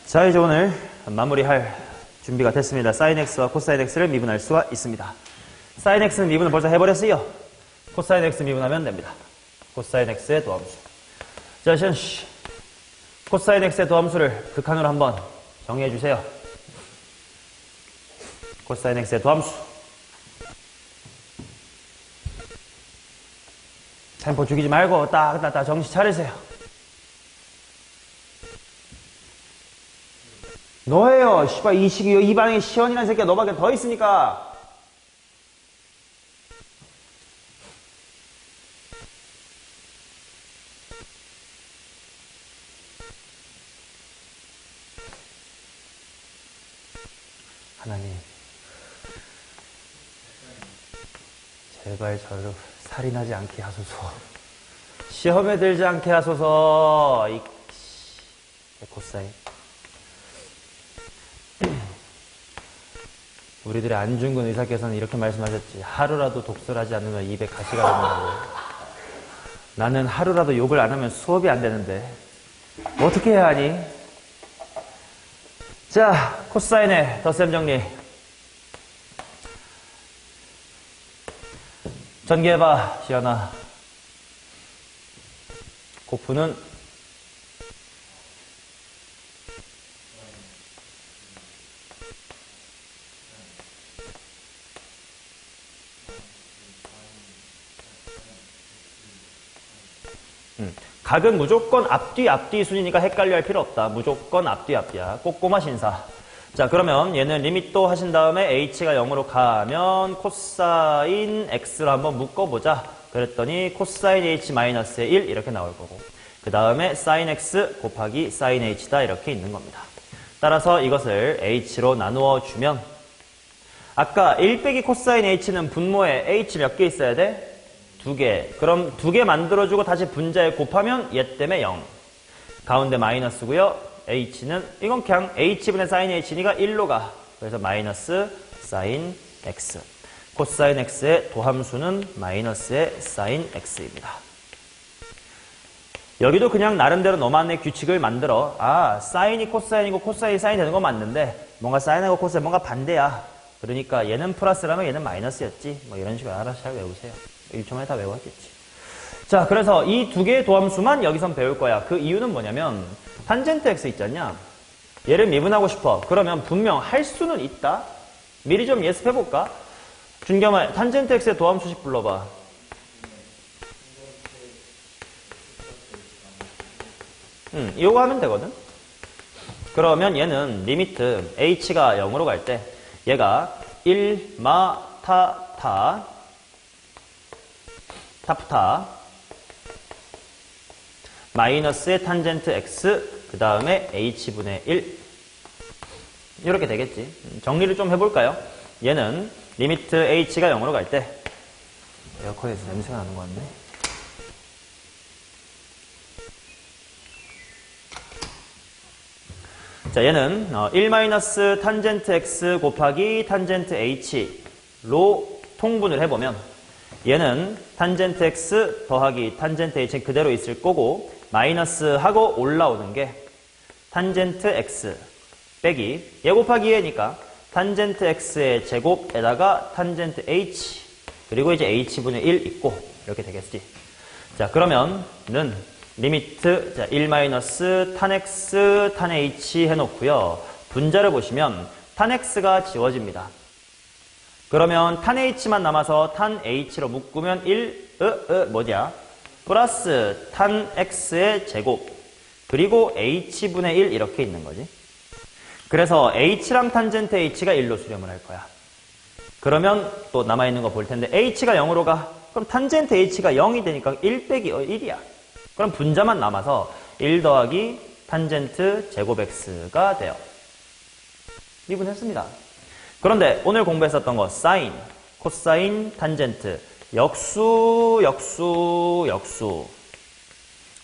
자, 이제 오늘 마무리할 준비가 됐습니다. 사인 x와 코사인 x를 미분할 수가 있습니다. 사인 x는 미분을 벌써 해버렸어요. 코사인 x 미분하면 됩니다. 코사인 x의 도함수. 자, 시현 씨, 코사인 x의 도함수를 극한으로 한번 정의해 주세요. 코사인 x의 도함수. 템포 죽이지 말고 딱 정신 차리세요. 너예요. 씨발, 이 시기, 이 방에 시원이라는 새끼가 너밖에 더 있으니까. 하나님, 제발 저를 살인하지 않게 하소서. 시험에 들지 않게 하소서. 코사인. 우리들의 안중근 의사께서는 이렇게 말씀하셨지. 하루라도 독서를 하지 않으면 입에 가시가 된다고. 나는 하루라도 욕을 안 하면 수업이 안 되는데 어떻게 해야 하니? 자, 코사인의 덧셈 정리. 전개해봐, 시연아. 고프는 각은 무조건 앞뒤 순이니까 헷갈려 할 필요 없다. 무조건 앞뒤야. 꼬꼬마 신사. 자, 그러면 얘는 리밋도 하신 다음에 h가 0으로 가면 코사인 x로 한번 묶어보자. 그랬더니 코사인 h-의 1 이렇게 나올 거고, 그 다음에 사인 x 곱하기 사인 h다 이렇게 있는 겁니다. 따라서 이것을 h로 나누어 주면, 아까 1 빼기 코사인 h는 분모에 h 몇 개 있어야 돼? 2개. 그럼 2개 만들어주고 다시 분자에 곱하면 얘 때문에 0. 가운데 마이너스고요. h는 이건 그냥 h분의 사인 h니까 1로 가. 그래서 마이너스 사인 x. 코사인 x의 도함수는 마이너스의 사인 x입니다. 여기도 그냥 나름대로 너만의 규칙을 만들어. 아, 사인이 코사인이고 코사인이 사인이 되는 건 맞는데 뭔가 사인하고 코사인 뭔가 반대야. 그러니까 얘는 플러스라면 얘는 마이너스였지. 뭐 이런 식으로 알아서 잘 외우세요. 1초만에 다 외웠겠지. 자, 그래서 이 두 개의 도함수만 여기선 배울 거야. 그 이유는 뭐냐면 탄젠트 x 있지 않냐? 얘를 미분하고 싶어. 그러면 분명 할 수는 있다. 미리 좀 예습해볼까? 준겸아, 탄젠트 x의 도함수식 불러봐. 이거 하면 되거든. 그러면 얘는 리미트 h가 0으로 갈 때 얘가 1마타타 마이너스의 탄젠트 x 그 다음에 h분의 1 이렇게 되겠지. 정리를 좀 해볼까요? 얘는 리미트 h가 0으로 갈 때 에어컨에서 냄새가 나는 것 같네. 자, 얘는 1 마이너스 탄젠트 x 곱하기 탄젠트 h로 통분을 해보면 얘는 탄젠트 x 더하기 탄젠트 h는 그대로 있을 거고, 마이너스 하고 올라오는 게 탄젠트 x 빼기 얘 곱하기 얘니까 탄젠트 x의 제곱에다가 탄젠트 h 그리고 이제 h분의 1 있고 이렇게 되겠지. 자, 그러면은 리미트 1 마이너스 탄 x 탄 h 해놓고요. 분자를 보시면 탄 x가 지워집니다. 그러면 탄 h만 남아서 탄 h로 묶으면 1 뭐냐? 플러스 탄 x의 제곱 그리고 h분의 1 이렇게 있는 거지. 그래서 h랑 탄젠트 h가 1로 수렴을 할 거야. 그러면 또 남아있는 거 볼 텐데 h가 0으로 가. 그럼 탄젠트 h가 0이 되니까 1 빼기 1이야. 그럼 분자만 남아서 1 더하기 탄젠트 제곱 x가 돼요. 미분했습니다. 그런데 오늘 공부했었던 거 사인, 코사인, 탄젠트, 역수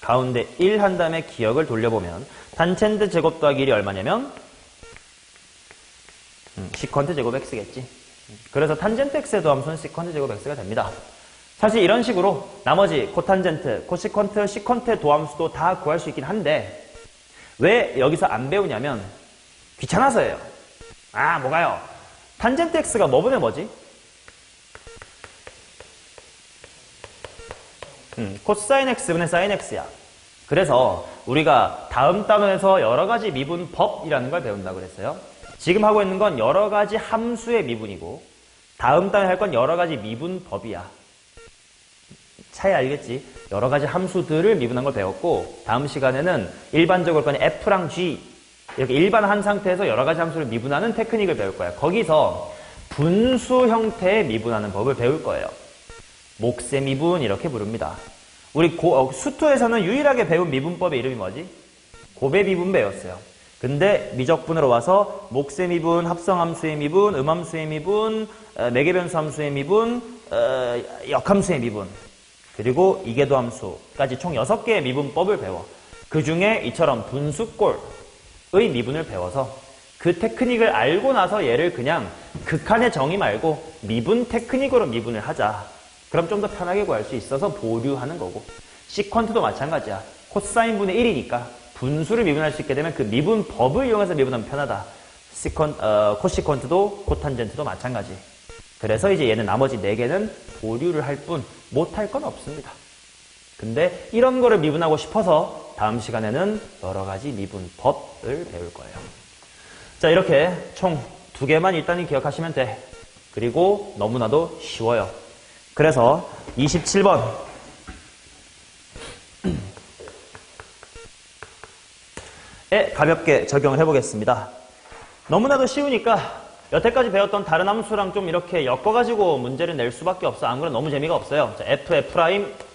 가운데 1 한 다음에 기억을 돌려보면 탄젠트 제곱 더하기 1이 얼마냐면 시컨트 제곱 x겠지. 그래서 탄젠트 x의 도함수는 시컨트 제곱 x가 됩니다. 사실 이런 식으로 나머지 코탄젠트, 코시컨트, 시컨트의 도함수도 다 구할 수 있긴 한데 왜 여기서 안 배우냐면 귀찮아서예요. 아, 뭐가요? 탄젠트 x가 뭐분의 뭐지? 코사인 x분의 사인 x야. 그래서 우리가 다음 단원에서 여러 가지 미분법이라는 걸 배운다고 그랬어요. 지금 하고 있는 건 여러 가지 함수의 미분이고 다음 단원에 할 건 여러 가지 미분법이야. 차이 알겠지? 여러 가지 함수들을 미분한 걸 배웠고 다음 시간에는 일반적으로 그냥 F랑 G 이렇게 일반한 상태에서 여러 가지 함수를 미분하는 테크닉을 배울 거야. 거기서 분수 형태의 미분하는 법을 배울 거예요. 몫의 미분 이렇게 부릅니다. 우리 수투에서는 유일하게 배운 미분법의 이름이 뭐지? 곱의 미분 배웠어요. 근데 미적분으로 와서 몫의 미분, 합성함수의 미분, 음함수의 미분, 매개변수 함수의 미분, 역함수의 미분 그리고 이계도함수까지 총 6개의 미분법을 배워. 그 중에 이처럼 분수꼴의 미분을 배워서 그 테크닉을 알고 나서 얘를 그냥 극한의 정의 말고 미분 테크닉으로 미분을 하자. 그럼 좀 더 편하게 구할 수 있어서 보류하는 거고 시퀀트도 마찬가지야. 코사인분의 1이니까 분수를 미분할 수 있게 되면 그 미분법을 이용해서 미분하면 편하다. 코시퀀트도 코탄젠트도 마찬가지. 그래서 이제 얘는 나머지 4개는 보류를 할 뿐 못할 건 없습니다. 근데 이런 거를 미분하고 싶어서 다음 시간에는 여러 가지 미분법을 배울 거예요. 자, 이렇게 총 2개만 일단은 기억하시면 돼. 그리고 너무나도 쉬워요. 그래서 27번 에 가볍게 적용을 해보겠습니다. 너무나도 쉬우니까 여태까지 배웠던 다른 함수랑 좀 이렇게 엮어가지고 문제를 낼 수밖에 없어. 안 그러면 너무 재미가 없어요. 자, F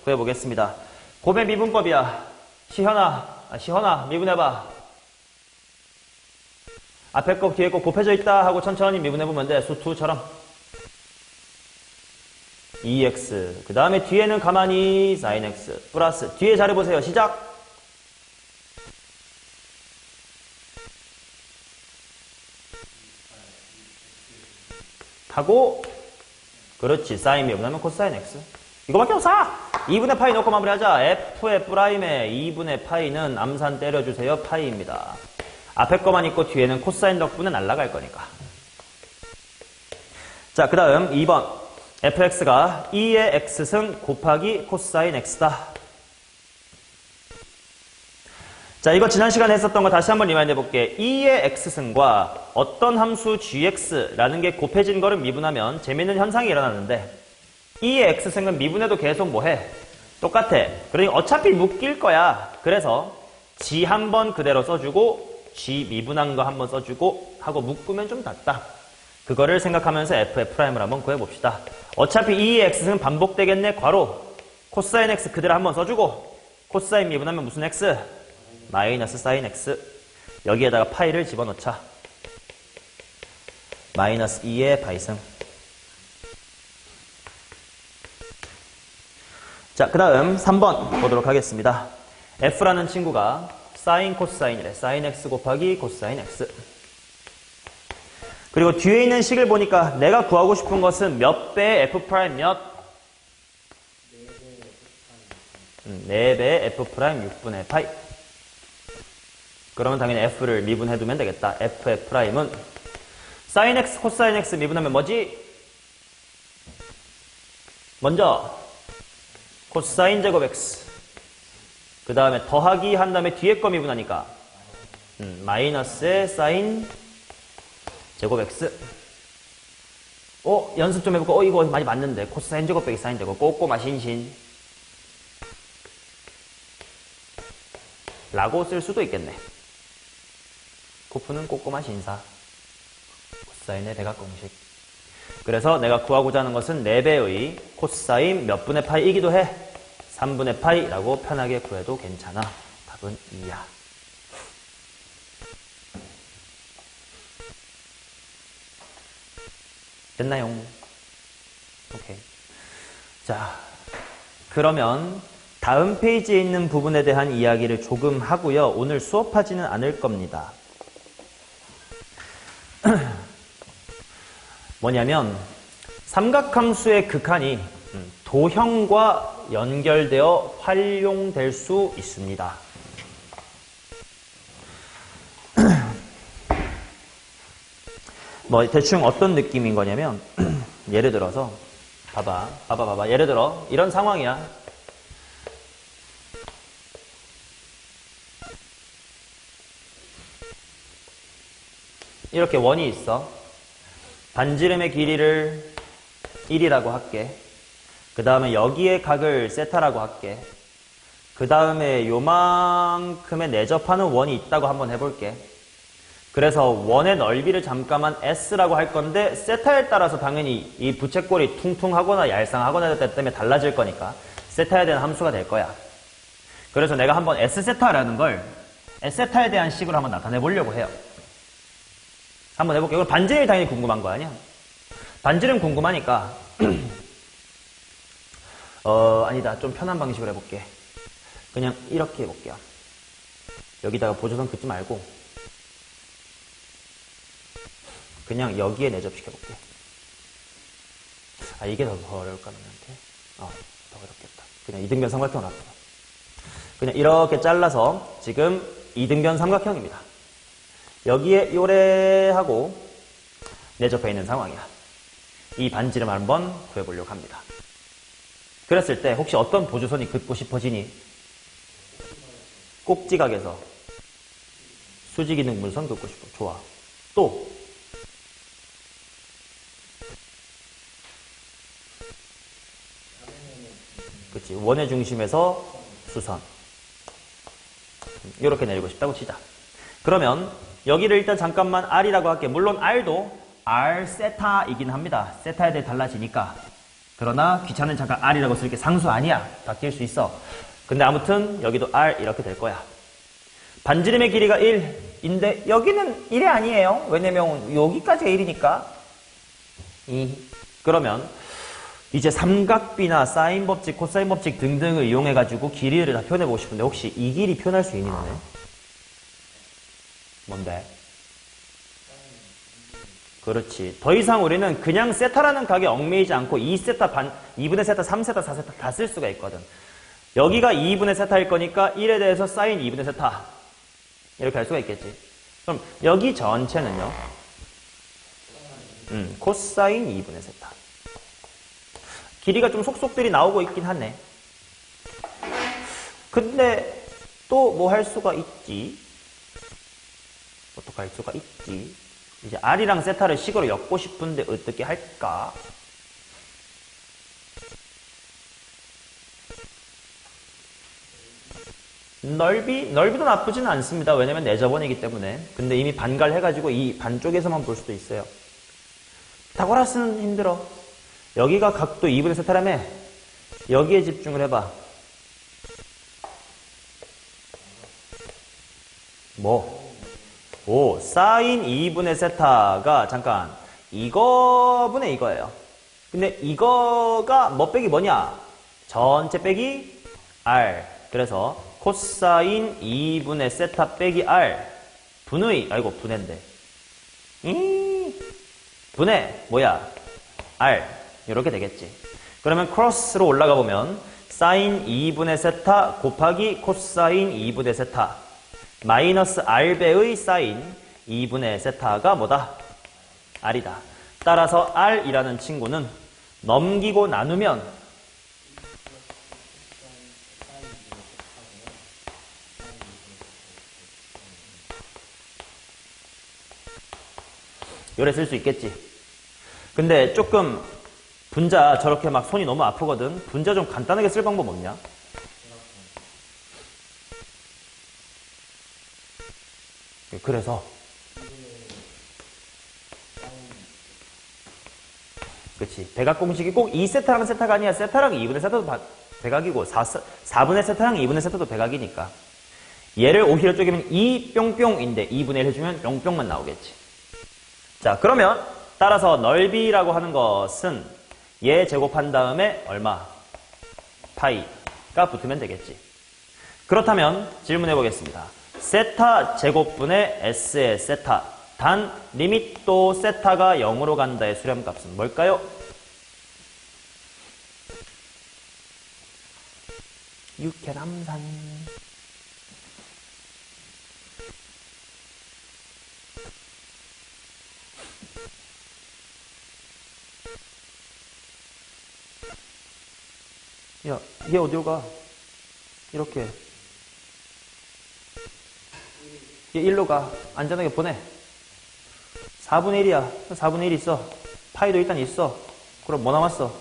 구해보겠습니다. 곱의 미분법이야. 시현아 미분해봐. 앞에 거 뒤에 거 곱해져 있다 하고 천천히 미분해보면 돼. 수투처럼. 2x 그 다음에 뒤에는 가만히 sin x 플러스 뒤에 잘해보세요. 시작. 하고 그렇지. sin 미분하면 코사인 x 이거밖에 없어. 2분의 파이 넣고 마무리하자. f의 프라임에 2분의 파이는 암산 때려주세요. 파이입니다. 앞에 거만 있고 뒤에는 코사인 덕분에 날아갈 거니까. 자, 그 다음 2번 fx가 2의 x승 곱하기 코사인 x다. 자, 이거 지난 시간에 했었던 거 다시 한번 리마인드 해볼게. 2의 x승과 어떤 함수 gx라는 게 곱해진 거를 미분하면 재밌는 현상이 일어나는데 2의 x승은 미분해도 계속 뭐해? 똑같아. 그러니까 어차피 묶일 거야. 그래서 g 한 번 그대로 써주고 g 미분한 거 한 번 써주고 하고 묶으면 좀 낫다. 그거를 생각하면서 f의 프라임을 한번 구해봅시다. 어차피 2의 x승은 반복되겠네. 괄호 코사인 x 그대로 한번 써주고 코사인 미분하면 무슨 x? 마이너스 사인 x. 여기에다가 파이를 집어넣자. 마이너스 2의 파이승. 자, 그 다음 3번 보도록 하겠습니다. f라는 친구가 사인 코사인이래. 사인 x 곱하기 코사인 x. 그리고 뒤에 있는 식을 보니까 내가 구하고 싶은 것은 몇 배의 f 프라임 몇? 4배의 f 프라임 6분의 파이. 그러면 당연히 f를 미분해두면 되겠다. f의 프라임은 사인 x 코사인 x 미분하면 뭐지? 먼저 코사인 제곱 x 그 다음에 더하기 한 다음에 뒤에 거 미분하니까 마이너스의 사인 제곱 x. 연습 좀 해볼까? 이거 많이 맞는데. 코사인 제곱 빼기 사인 제곱. 꼬꼬마 신신. 라고 쓸 수도 있겠네. 코프는 꼬꼬마 신사. 코사인의 대각공식. 그래서 내가 구하고자 하는 것은 4배의 코사인 몇 분의 파이이기도 해. 3분의 파이라고 편하게 구해도 괜찮아. 답은 2야. 됐나요? 오케이. 자, 그러면 다음 페이지에 있는 부분에 대한 이야기를 조금 하고요. 오늘 수업하지는 않을 겁니다. 뭐냐면 삼각함수의 극한이 도형과 연결되어 활용될 수 있습니다. 뭐 대충 어떤 느낌인 거냐면 예를 들어서 봐봐. 예를 들어 이런 상황이야. 이렇게 원이 있어. 반지름의 길이를 1이라고 할게. 그 다음에 여기에 각을 세타라고 할게. 그 다음에 요만큼에 내접하는 원이 있다고 한번 해볼게. 그래서 원의 넓이를 잠깐만 S라고 할 건데 세타에 따라서 당연히 이 부채꼴이 퉁퉁하거나 얄쌍하거나 때문에 달라질 거니까 세타에 대한 함수가 될 거야. 그래서 내가 한번 S세타라는 걸 S세타에 대한 식으로 한번 나타내 보려고 해요. 한번 해볼게요. 이건 반지름이 당연히 궁금한 거 아니야? 반지름 궁금하니까 아니다. 좀 편한 방식으로 해볼게. 그냥 이렇게 해볼게요. 여기다가 보조선 긋지 말고 그냥 여기에 내접시켜볼게. 아, 이게 더 어려울까, 너한테? 더 어렵겠다. 그냥 이등변 삼각형으로 할게요. 그냥 이렇게 잘라서 지금 이등변 삼각형입니다. 여기에 요래하고 내접해 있는 상황이야. 이 반지름 한번 구해보려고 합니다. 그랬을 때 혹시 어떤 보조선이 긋고 싶어지니? 꼭지각에서 수직이등 분선 긋고 싶어. 좋아. 또 그치. 원의 중심에서 수선. 이렇게 내리고 싶다고 치자. 그러면 여기를 일단 잠깐만 R이라고 할게. 물론 R도 R 세타이긴 합니다. 세타에 대해 달라지니까. 그러나 귀찮은 잠깐 R이라고 쓸게. 상수 아니야. 바뀔 수 있어. 근데 아무튼 여기도 R 이렇게 될 거야. 반지름의 길이가 1인데 여기는 1이 아니에요. 왜냐면 여기까지가 1이니까. 그러면 이제 삼각비나 사인 법칙, 코사인 법칙 등등을 이용해가지고 길이를 다 표현해보고 싶은데 혹시 이 길이 표현할 수 있니 너네? 뭔데? 그렇지. 더 이상 우리는 그냥 세타라는 각에 얽매이지 않고 2세타 반, 2분의 세타, 3세타, 4세타 다 쓸 수가 있거든. 여기가 2분의 세타일 거니까 1에 대해서 사인 2분의 세타 이렇게 할 수가 있겠지. 그럼 여기 전체는요? 코사인 2분의 세타. 길이가 좀 속속들이 나오고 있긴 하네. 근데 또 뭐 할 수가 있지? 어떻게 할 수가 있지? 이제 R이랑 세타를 식으로 엮고 싶은데 어떻게 할까? 넓이도 나쁘지는 않습니다. 왜냐면 내접원이기 때문에. 근데 이미 반갈 해가지고 이 반쪽에서만 볼 수도 있어요. 피타고라스는 힘들어. 여기가 각도 2분의 세타라며 여기에 집중을 해봐. 사인 2분의 세타가 잠깐 이거분의 이거예요. 근데 이거가 뭐 빼기 뭐냐? 전체 빼기 R. 그래서 코사인 2분의 세타 빼기 R 분해인데 분해 뭐야? R 이렇게 되겠지. 그러면 크로스로 올라가 보면 사인 2분의 세타 곱하기 코사인 2분의 세타 마이너스 R배의 사인 2분의 세타가 뭐다? R이다. 따라서 R이라는 친구는 넘기고 나누면 요래 쓸 수 있겠지. 근데 조금 분자 저렇게 막 손이 너무 아프거든. 분자 좀 간단하게 쓸 방법 없냐? 그래서 그치. 배각 공식이 꼭 2세타랑 세타가 아니야. 세타랑 2분의 세타도 배각이고 4분의 세타랑 2분의 세타도 배각이니까 얘를 오히려 쪼개면 2 뿅뿅인데 2분의 1 해주면 뿅뿅만 나오겠지. 자, 그러면 따라서 넓이라고 하는 것은 얘 제곱한 다음에 얼마? 파이가 붙으면 되겠지. 그렇다면 질문해 보겠습니다. 세타 제곱분의 S의 세타 단 리밋도 세타가 0으로 간다의 수렴값은 뭘까요? 육해남산 야, 얘 어디로 가? 이렇게. 얘 1로 가. 안전하게 보내. 4분의 1이야. 4분의 1 있어. 파이도 일단 있어. 그럼 뭐 남았어?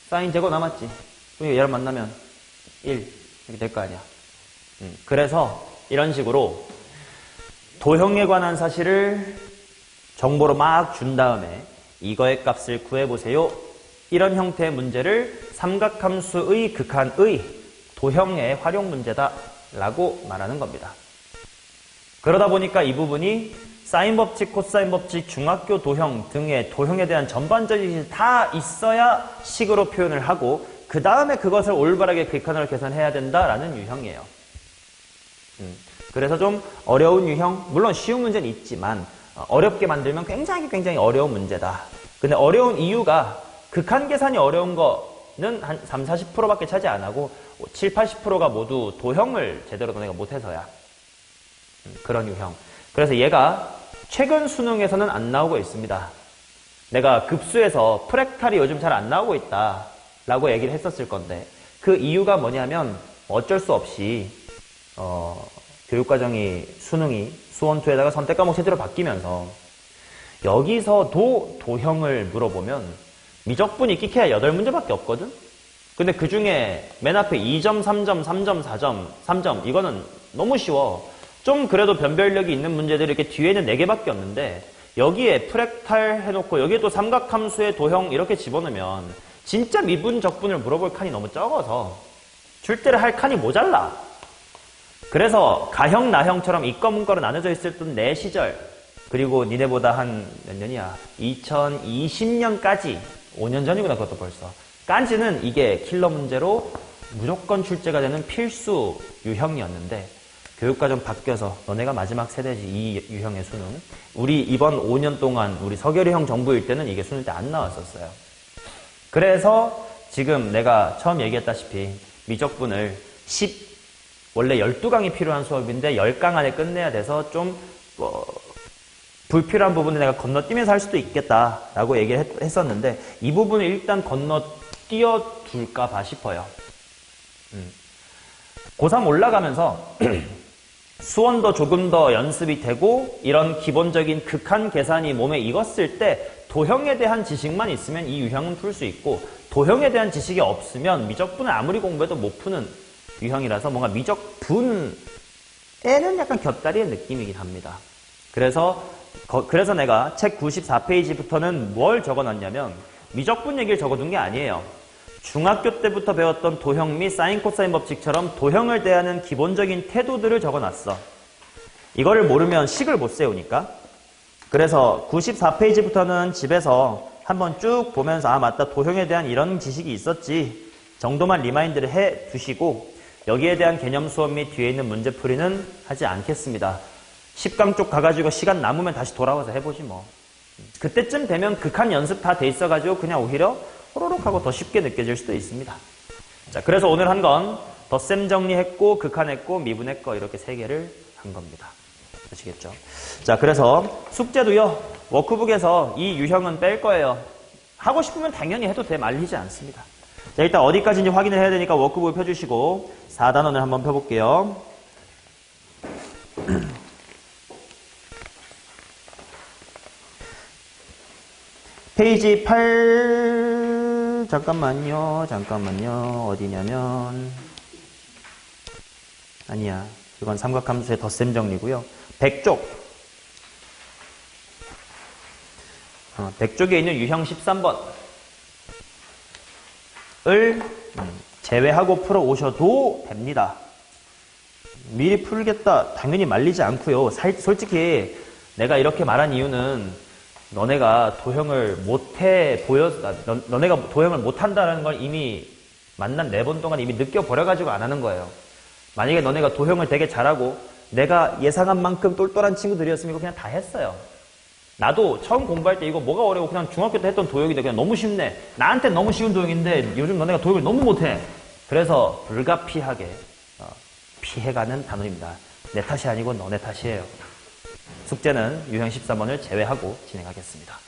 사인 제곱 남았지. 그럼 얘를 만나면 1. 이렇게 될 거 아니야. 그래서 이런 식으로 도형에 관한 사실을 정보로 막 준 다음에 이거의 값을 구해보세요. 이런 형태의 문제를 삼각함수의 극한의 도형의 활용 문제다 라고 말하는 겁니다. 그러다 보니까 이 부분이 사인 법칙, 코사인 법칙, 중학교 도형 등의 도형에 대한 전반적인 지식이 다 있어야 식으로 표현을 하고 그 다음에 그것을 올바르게 극한으로 계산해야 된다라는 유형이에요. 그래서 좀 어려운 유형, 물론 쉬운 문제는 있지만 어렵게 만들면 굉장히 어려운 문제다. 근데 어려운 이유가 극한 계산이 어려운 거는 한 30-40%밖에 차지 안 하고 70-80%가 모두 도형을 제대로 너네가 못해서야. 그런 유형. 그래서 얘가 최근 수능에서는 안 나오고 있습니다. 내가 급수에서 프랙탈이 요즘 잘 안 나오고 있다 라고 얘기를 했었을 건데 그 이유가 뭐냐면 어쩔 수 없이 교육과정이 수능이 수원2에다가 선택 과목 체제로 바뀌면서 여기서도 도형을 물어보면 미적분이 끼케야 8문제밖에 없거든? 근데 그 중에 맨 앞에 2점, 3점, 3점, 4점, 3점 이거는 너무 쉬워. 좀 그래도 변별력이 있는 문제들이 이렇게 뒤에는 4개밖에 없는데 여기에 프랙탈 해놓고 여기에 또 삼각함수의 도형 이렇게 집어넣으면 진짜 미분 적분을 물어볼 칸이 너무 적어서 줄 때를 할 칸이 모자라. 그래서 가형, 나형처럼 이과, 문과로 나눠져 있었던 내 시절 그리고 니네보다 한 몇 년이야? 2020년까지 5년 전이구나 그것도 벌써. 까지는 이게 킬러 문제로 무조건 출제가 되는 필수 유형이었는데 교육과정 바뀌어서 너네가 마지막 세대지 이 유형의 수능. 우리 이번 5년 동안 우리 서결이 형 정부일 때는 이게 수능 때 안 나왔었어요. 그래서 지금 내가 처음 얘기했다시피 미적분을 원래 12강이 필요한 수업인데 10강 안에 끝내야 돼서 좀 불필요한 부분을 내가 건너뛰면서 할 수도 있겠다라고 얘기를 했었는데 이 부분을 일단 건너뛰어 둘까 봐 싶어요. 고3 올라가면서 수원도 조금 더 연습이 되고 이런 기본적인 극한 계산이 몸에 익었을 때 도형에 대한 지식만 있으면 이 유형은 풀 수 있고 도형에 대한 지식이 없으면 미적분을 아무리 공부해도 못 푸는 유형이라서 뭔가 미적분에는 약간 곁다리의 느낌이긴 합니다. 그래서 내가 책 94페이지부터는 뭘 적어놨냐면 미적분 얘기를 적어둔 게 아니에요. 중학교 때부터 배웠던 도형 및 사인 코사인 법칙처럼 도형을 대하는 기본적인 태도들을 적어놨어. 이거를 모르면 식을 못 세우니까. 그래서 94페이지부터는 집에서 한번 쭉 보면서 아 맞다 도형에 대한 이런 지식이 있었지 정도만 리마인드를 해 두시고 여기에 대한 개념 수업 및 뒤에 있는 문제풀이는 하지 않겠습니다. 10강 쪽 가가지고 시간 남으면 다시 돌아와서 해보지 뭐. 그때쯤 되면 극한 연습 다 돼 있어가지고 그냥 오히려 호로록 하고 더 쉽게 느껴질 수도 있습니다. 자, 그래서 오늘 한 건 덧셈 정리했고 극한했고 미분했고 이렇게 3개를 한 겁니다. 아시겠죠? 자, 그래서 숙제도요. 워크북에서 이 유형은 뺄 거예요. 하고 싶으면 당연히 해도 돼. 말리지 않습니다. 자, 일단 어디까지인지 확인을 해야 되니까 워크북을 펴주시고 4단원을 한번 펴볼게요. 페이지 8 잠깐만요. 어디냐면 아니야. 이건 삼각함수의 덧셈 정리고요. 100쪽 100쪽에 있는 유형 13번을 제외하고 풀어 오셔도 됩니다. 미리 풀겠다 당연히 말리지 않고요. 솔직히 내가 이렇게 말한 이유는 너네가 도형을 너네가 도형을 못한다는 걸 이미 만난 4번 동안 이미 느껴버려가지고 안 하는 거예요. 만약에 너네가 도형을 되게 잘하고 내가 예상한 만큼 똘똘한 친구들이었으면 이거 그냥 다 했어요. 나도 처음 공부할 때 이거 뭐가 어려워 그냥 중학교 때 했던 도형인데 그냥 너무 쉽네. 나한테 너무 쉬운 도형인데 요즘 너네가 도형을 너무 못해. 그래서 불가피하게 피해가는 단원입니다. 내 탓이 아니고 너네 탓이에요. 숙제는 유형 13번을 제외하고 진행하겠습니다.